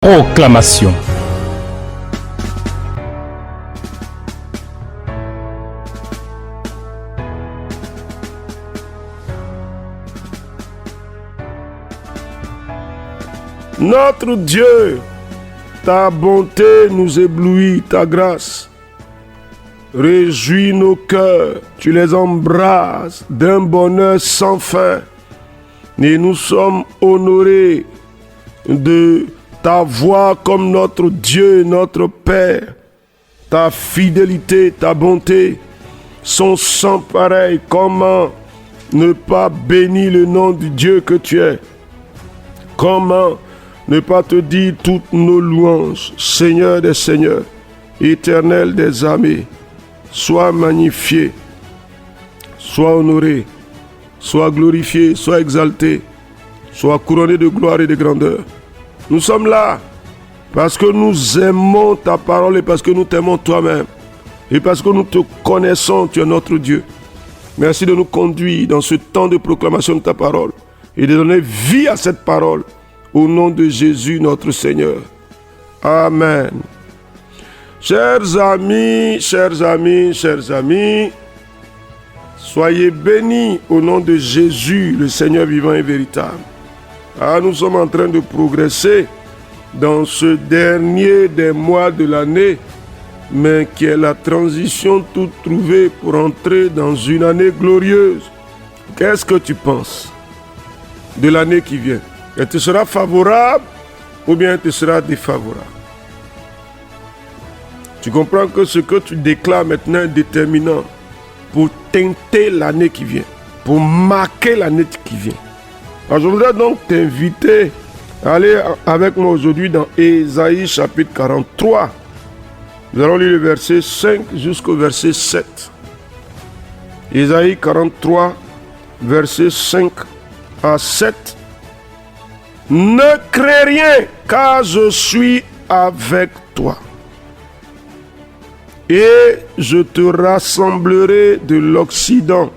Proclamation. Notre Dieu, ta bonté nous éblouit, ta grâce réjouit nos cœurs, tu les embrasses d'un bonheur sans fin. Et nous sommes honorés de t'avoir comme notre Dieu, notre Père. Ta fidélité, ta bonté sont sans pareil. Comment ne pas bénir le nom du Dieu que tu es? Comment ne pas te dire toutes nos louanges, Seigneur des seigneurs, Éternel des armées? Sois magnifié, sois honoré, sois glorifié, sois exalté, sois couronné de gloire et de grandeur. Nous sommes là parce que nous aimons ta parole et parce que nous t'aimons toi-même et parce que nous te connaissons, tu es notre Dieu. Merci de nous conduire dans ce temps de proclamation de ta parole et de donner vie à cette parole au nom de Jésus notre Seigneur. Amen. Chers amis, soyez bénis au nom de Jésus, le Seigneur vivant et véritable. Nous sommes en train de progresser dans ce dernier des mois de l'année, mais qui est la transition toute trouvée pour entrer dans une année glorieuse. Qu'est-ce que tu penses de l'année qui vient? Elle te sera favorable ou bien elle te sera défavorable? Tu comprends que ce que tu déclares maintenant est déterminant pour teinter l'année qui vient, pour marquer l'année qui vient. Alors je voudrais donc t'inviter à aller avec moi aujourd'hui dans Ésaïe chapitre 43. Nous allons lire le verset 5 jusqu'au verset 7. Ésaïe 43, verset 5 à 7. Ne crains rien, car je suis avec toi. Et je te rassemblerai de l'Occident.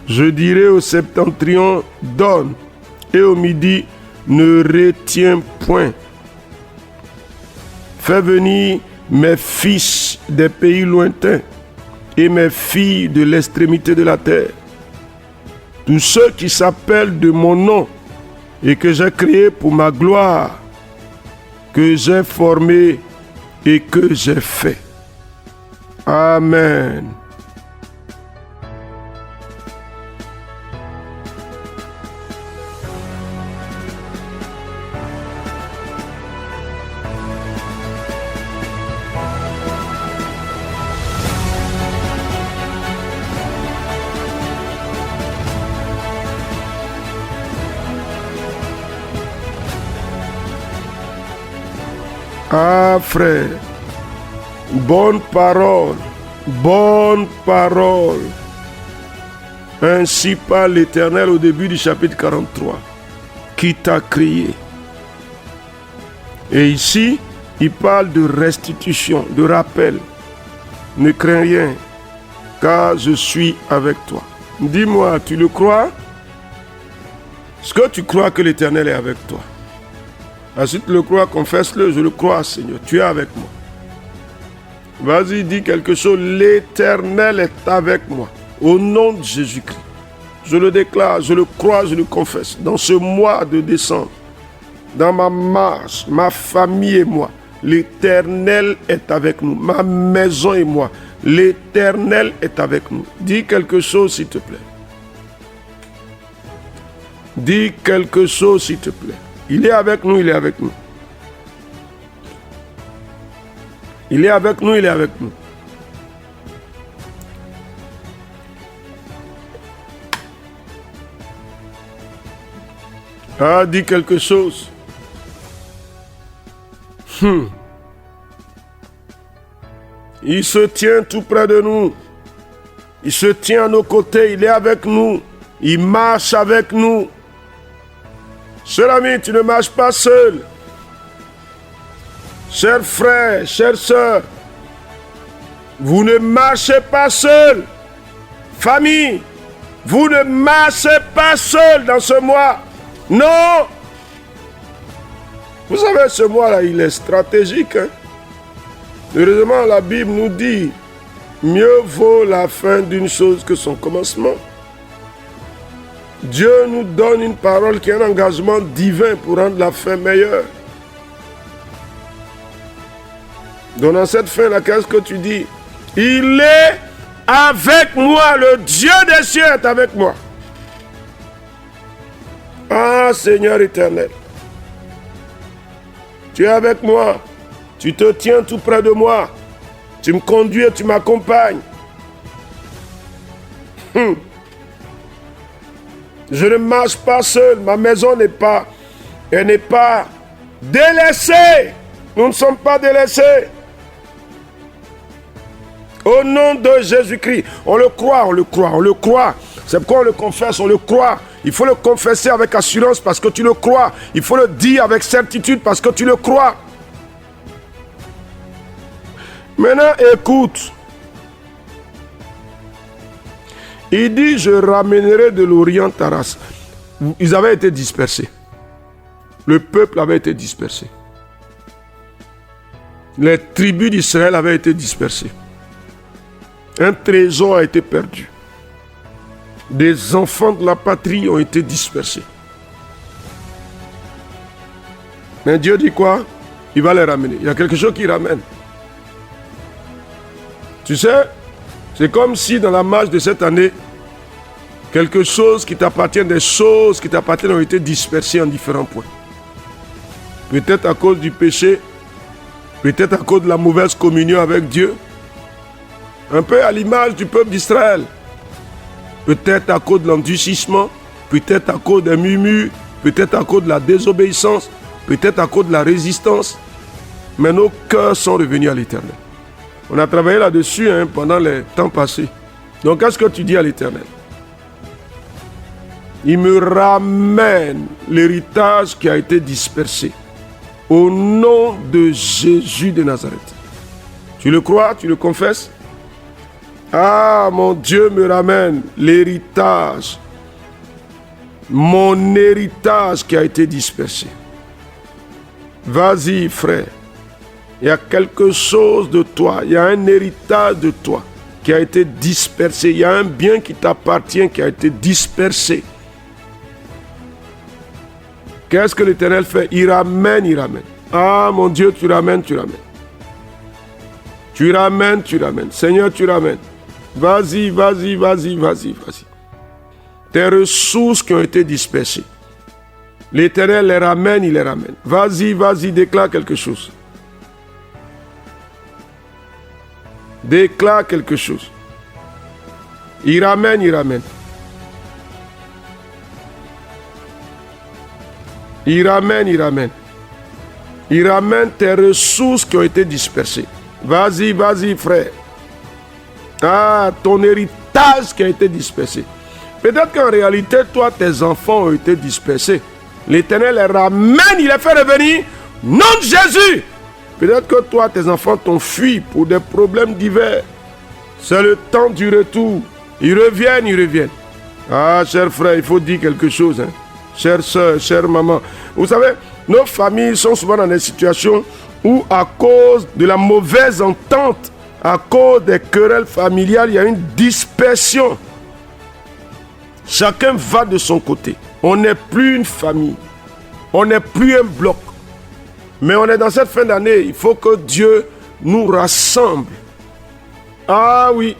Je dirai au septentrion, donne, et au midi, ne retiens point. Fais venir mes fils des pays lointains et mes filles de l'extrémité de la terre. Tous ceux qui s'appellent de mon nom et que j'ai créé pour ma gloire, que j'ai formé et que j'ai fait. Amen. Ah frère, bonne parole, bonne parole. Ainsi parle l'Éternel au début du chapitre 43, qui t'a créé. Et ici, il parle de restitution, de rappel. Ne crains rien, car je suis avec toi. Dis-moi, tu le crois? Est-ce que tu crois que l'Éternel est avec toi? Si tu le crois, confesse-le, je le crois, Seigneur, tu es avec moi. Vas-y, dis quelque chose, l'Éternel est avec moi, au nom de Jésus-Christ. Je le déclare, je le crois, je le confesse. Dans ce mois de décembre, dans ma marche, ma famille et moi, l'Éternel est avec nous, ma maison et moi, l'Éternel est avec nous. Dis quelque chose, s'il te plaît. Dis quelque chose, s'il te plaît. Il est avec nous, il est avec nous. Il est avec nous, il est avec nous. Dis quelque chose. Il se tient tout près de nous. Il se tient à nos côtés, il est avec nous. Il marche avec nous. Cher ami, tu ne marches pas seul. Chers frères, chères sœurs, vous ne marchez pas seul. Famille, vous ne marchez pas seul dans ce mois. Non. Vous savez, ce mois-là, il est stratégique. Hein? Heureusement, la Bible nous dit, mieux vaut la fin d'une chose que son commencement. Dieu nous donne une parole qui est un engagement divin pour rendre la fin meilleure. Donc dans cette fin-là, qu'est-ce que tu dis? Il est avec moi, le Dieu des cieux est avec moi. Ah Seigneur éternel, tu es avec moi, tu te tiens tout près de moi, tu me conduis et tu m'accompagnes. Je ne marche pas seul, ma maison n'est pas délaissée. Nous ne sommes pas délaissés. Au nom de Jésus-Christ, on le croit, on le croit, on le croit. C'est pourquoi on le confesse, on le croit. Il faut le confesser avec assurance parce que tu le crois. Il faut le dire avec certitude parce que tu le crois. Maintenant, écoute. Il dit, je ramènerai de l'Orient ta race. Ils avaient été dispersés. Le peuple avait été dispersé. Les tribus d'Israël avaient été dispersées. Un trésor a été perdu. Des enfants de la patrie ont été dispersés. Mais Dieu dit quoi? Il va les ramener. Il y a quelque chose qui ramène. Tu sais, c'est comme si dans la marche de cette année, quelque chose qui t'appartient, des choses qui t'appartiennent ont été dispersées en différents points. Peut-être à cause du péché, peut-être à cause de la mauvaise communion avec Dieu, un peu à l'image du peuple d'Israël. Peut-être à cause de l'endurcissement, peut-être à cause des murmures, peut-être à cause de la désobéissance, peut-être à cause de la résistance. Mais nos cœurs sont revenus à l'Éternel. On a travaillé là-dessus pendant les temps passés. Donc qu'est-ce que tu dis à l'Éternel? Il me ramène l'héritage qui a été dispersé. Au nom de Jésus de Nazareth. Tu le crois? Tu le confesses? Ah, mon Dieu me ramène l'héritage. Mon héritage qui a été dispersé. Vas-y, frère. Il y a quelque chose de toi. Il y a un héritage de toi qui a été dispersé. Il y a un bien qui t'appartient qui a été dispersé. Qu'est-ce que l'Éternel fait? Il ramène, il ramène. Ah, mon Dieu, tu ramènes, tu ramènes. Tu ramènes, tu ramènes. Seigneur, tu ramènes. Vas-y, vas-y, vas-y, vas-y, vas-y. Tes ressources qui ont été dispersées. L'Éternel les ramène, il les ramène. Vas-y, vas-y, déclare quelque chose. Déclare quelque chose. Il ramène, il ramène. Il ramène, il ramène. Il ramène tes ressources qui ont été dispersées. Vas-y, vas-y, frère. Ah, ton héritage qui a été dispersé. Peut-être qu'en réalité, toi, tes enfants ont été dispersés. L'Éternel les ramène, il les fait revenir. Nom de Jésus. Peut-être que toi, tes enfants t'ont fui pour des problèmes divers. C'est le temps du retour. Ils reviennent, ils reviennent. Ah, cher frère, il faut dire quelque chose. Chère soeur, chère maman. Vous savez, nos familles sont souvent dans des situations où, à cause de la mauvaise entente, à cause des querelles familiales, il y a une dispersion. Chacun va de son côté. On n'est plus une famille. On n'est plus un bloc. Mais on est dans cette fin d'année. Il faut que Dieu nous rassemble. Ah oui,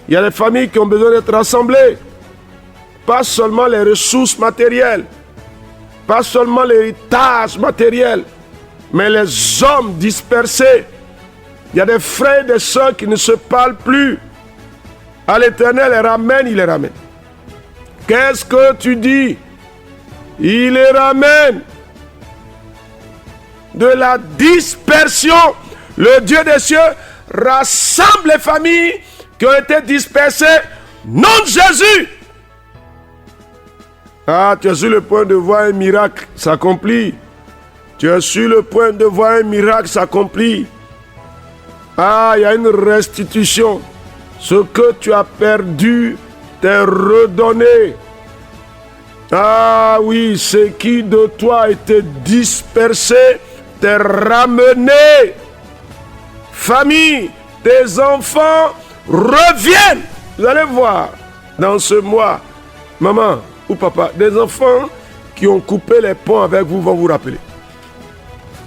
il y a des familles qui ont besoin d'être rassemblées. Pas seulement les ressources matérielles. Pas seulement l'héritage matériel. Mais les hommes dispersés. Il y a des frères et des sœurs qui ne se parlent plus. À l'Éternel, les ramène, il les ramène. Qu'est-ce que tu dis? Il les ramène. De la dispersion. Le Dieu des cieux rassemble les familles qui ont été dispersées. Nom de Jésus. Ah, tu es sur le point de voir un miracle s'accomplir. Tu es sur le point de voir un miracle s'accomplir. Ah, il y a une restitution. Ce que tu as perdu t'est redonné. Ah oui, ce qui de toi a été dispersé t'es ramené. Famille, tes enfants reviennent. Vous allez voir dans ce mois, maman ou papa, des enfants qui ont coupé les ponts avec vous vont vous rappeler.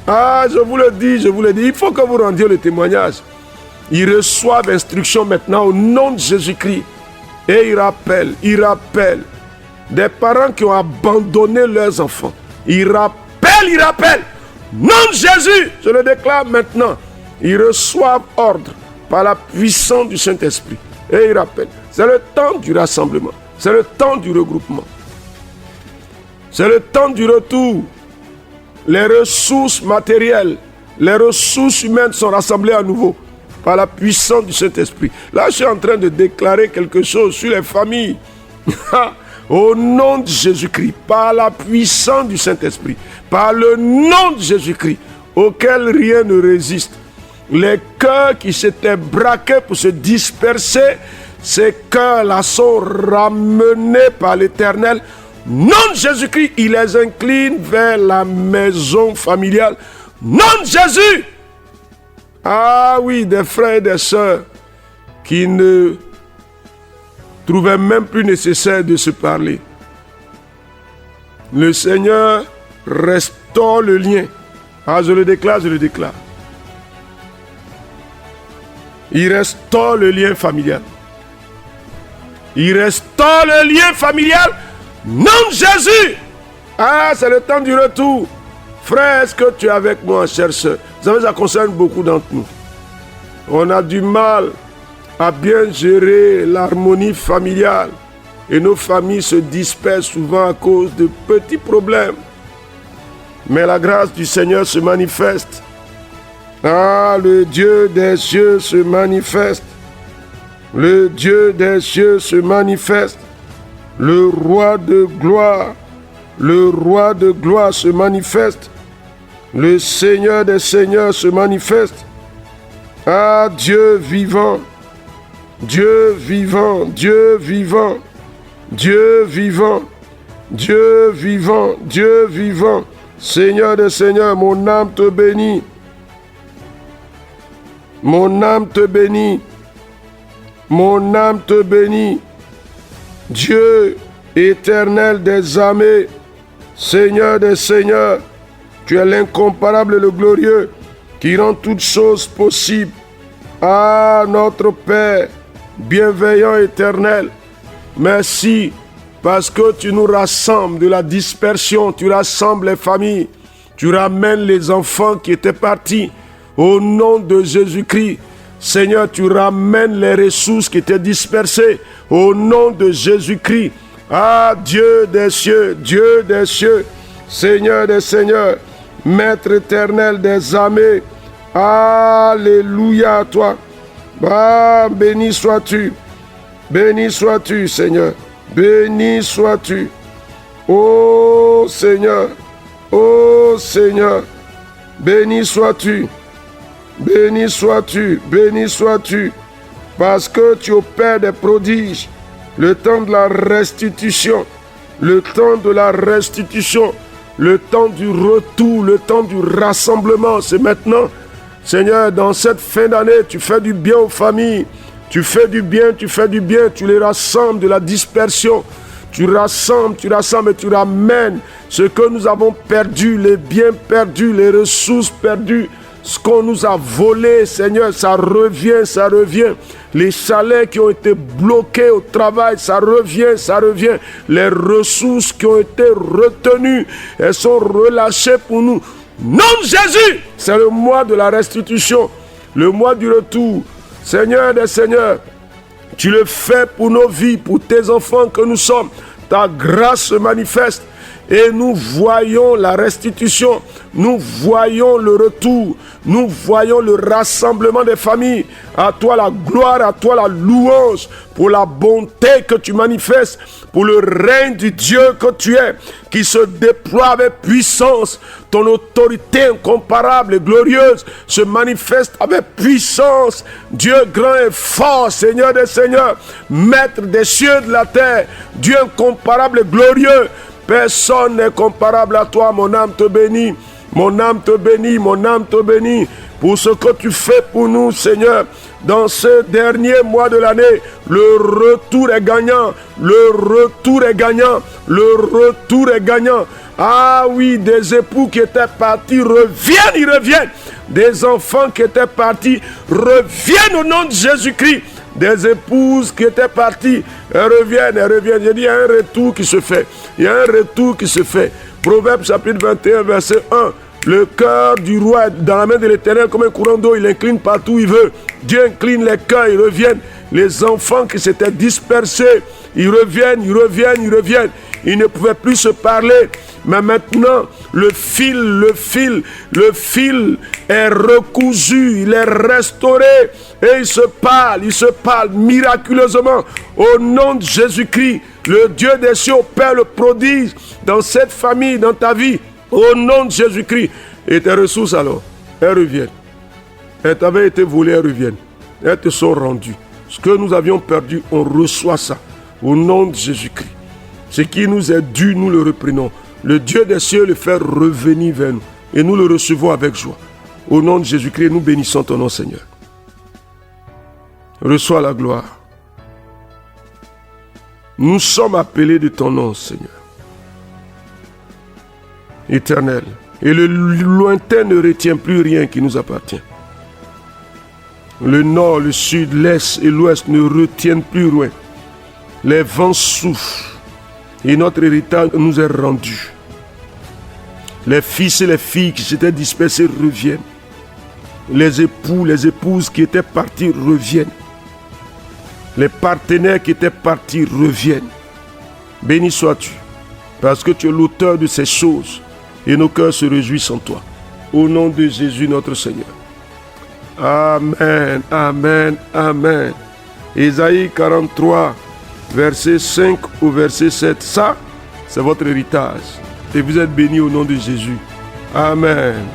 Ah, je vous le dis, il faut que vous rendiez le témoignage. Ils reçoivent instruction maintenant au nom de Jésus-Christ. Et ils rappellent. Des parents qui ont abandonné leurs enfants. Ils rappellent. Nom de Jésus, je le déclare maintenant. Ils reçoivent ordre par la puissance du Saint-Esprit. Et ils rappellent. C'est le temps du rassemblement. C'est le temps du regroupement. C'est le temps du retour. Les ressources matérielles, les ressources humaines sont rassemblées à nouveau par la puissance du Saint-Esprit. Là, je suis en train de déclarer quelque chose sur les familles. Au nom de Jésus-Christ, par la puissance du Saint-Esprit, par le nom de Jésus-Christ, auquel rien ne résiste. Les cœurs qui s'étaient braqués pour se disperser, ces cœurs-là sont ramenés par l'Éternel. Nom de Jésus-Christ, il les incline vers la maison familiale. Nom de Jésus. Ah oui, des frères et des sœurs qui ne trouvaient même plus nécessaire de se parler. Le Seigneur restaure le lien. Ah, je le déclare. Il restaure le lien familial. Nom de Jésus. Ah, c'est le temps du retour. Frère, est-ce que tu es avec moi, chère sœur? Vous savez, ça concerne beaucoup d'entre nous. On a du mal à bien gérer l'harmonie familiale. Et nos familles se dispersent souvent à cause de petits problèmes. Mais la grâce du Seigneur se manifeste. Ah, le Dieu des cieux se manifeste. Le Dieu des cieux se manifeste. Le roi de gloire se manifeste. Le Seigneur des seigneurs se manifeste. Ah, Dieu vivant, Dieu vivant, Dieu vivant, Dieu vivant, Dieu vivant, Dieu vivant. Seigneur des seigneurs, mon âme te bénit. Mon âme te bénit. Mon âme te bénit. Dieu éternel des armées, Seigneur des seigneurs, tu es l'incomparable et le glorieux qui rend toutes choses possibles. Ah, notre Père, bienveillant éternel, merci parce que tu nous rassembles de la dispersion, tu rassembles les familles, tu ramènes les enfants qui étaient partis au nom de Jésus-Christ. Seigneur, tu ramènes les ressources qui étaient dispersées au nom de Jésus-Christ. Ah, Dieu des cieux, Seigneur des seigneurs, Maître éternel des armées. Alléluia à toi. Ah, béni sois-tu, Seigneur. Béni sois-tu. Oh Seigneur, béni sois-tu. Béni sois-tu, parce que tu opères des prodiges. Le temps de la restitution, le temps du retour, le temps du rassemblement, c'est maintenant. Seigneur, dans cette fin d'année, tu fais du bien aux familles, tu fais du bien, tu les rassembles de la dispersion. Tu rassembles et tu ramènes ce que nous avons perdu, les biens perdus, les ressources perdues. Ce qu'on nous a volé, Seigneur, ça revient. Les salaires qui ont été bloqués au travail, ça revient. Les ressources qui ont été retenues, elles sont relâchées pour nous. Nom de Jésus, c'est le mois de la restitution, le mois du retour. Seigneur des seigneurs, tu le fais pour nos vies, pour tes enfants que nous sommes. Ta grâce se manifeste. Et nous voyons la restitution, nous voyons le retour, nous voyons le rassemblement des familles. À toi la gloire, à toi la louange pour la bonté que tu manifestes, pour le règne du Dieu que tu es, qui se déploie avec puissance. Ton autorité incomparable et glorieuse se manifeste avec puissance. Dieu grand et fort, Seigneur des seigneurs, Maître des cieux et de la terre, Dieu incomparable et glorieux. Personne n'est comparable à toi, mon âme te bénit. Mon âme te bénit, mon âme te bénit pour ce que tu fais pour nous, Seigneur. Dans ce dernier mois de l'année, le retour est gagnant, le retour est gagnant, le retour est gagnant. Ah oui, des époux qui étaient partis reviennent, ils reviennent. Des enfants qui étaient partis reviennent au nom de Jésus-Christ. Des épouses qui étaient parties, elles reviennent, elles reviennent. Je dis, il y a un retour qui se fait. Il y a un retour qui se fait. Proverbe chapitre 21, verset 1. Le cœur du roi est dans la main de l'Éternel comme un courant d'eau. Il incline partout où il veut. Dieu incline les cœurs, ils reviennent. Les enfants qui s'étaient dispersés, ils reviennent, ils reviennent, ils reviennent. Ils ne pouvaient plus se parler. Mais maintenant, le fil est recousu, il est restauré. Et ils se parlent miraculeusement. Au nom de Jésus-Christ, le Dieu des cieux opère le prodige dans cette famille, dans ta vie. Au nom de Jésus-Christ. Et tes ressources alors, elles reviennent. Elles t'avaient été volées, elles reviennent. Elles te sont rendues. Ce que nous avions perdu, on reçoit ça. Au nom de Jésus-Christ. Ce qui nous est dû, nous le reprenons. Le Dieu des cieux le fait revenir vers nous. Et nous le recevons avec joie. Au nom de Jésus-Christ, nous bénissons ton nom, Seigneur. Reçois la gloire. Nous sommes appelés de ton nom, Seigneur. Éternel. Et le lointain ne retient plus rien qui nous appartient. Le nord, le sud, l'est et l'ouest ne retiennent plus loin. Les vents soufflent et notre héritage nous est rendu. Les fils et les filles qui s'étaient dispersés reviennent. Les époux, les épouses qui étaient partis reviennent. Les partenaires qui étaient partis reviennent. Béni sois-tu, parce que tu es l'auteur de ces choses et nos cœurs se réjouissent en toi. Au nom de Jésus notre Seigneur. Amen, amen, amen. Ésaïe 43, verset 5 au verset 7. Ça, c'est votre héritage. Et vous êtes bénis au nom de Jésus. Amen.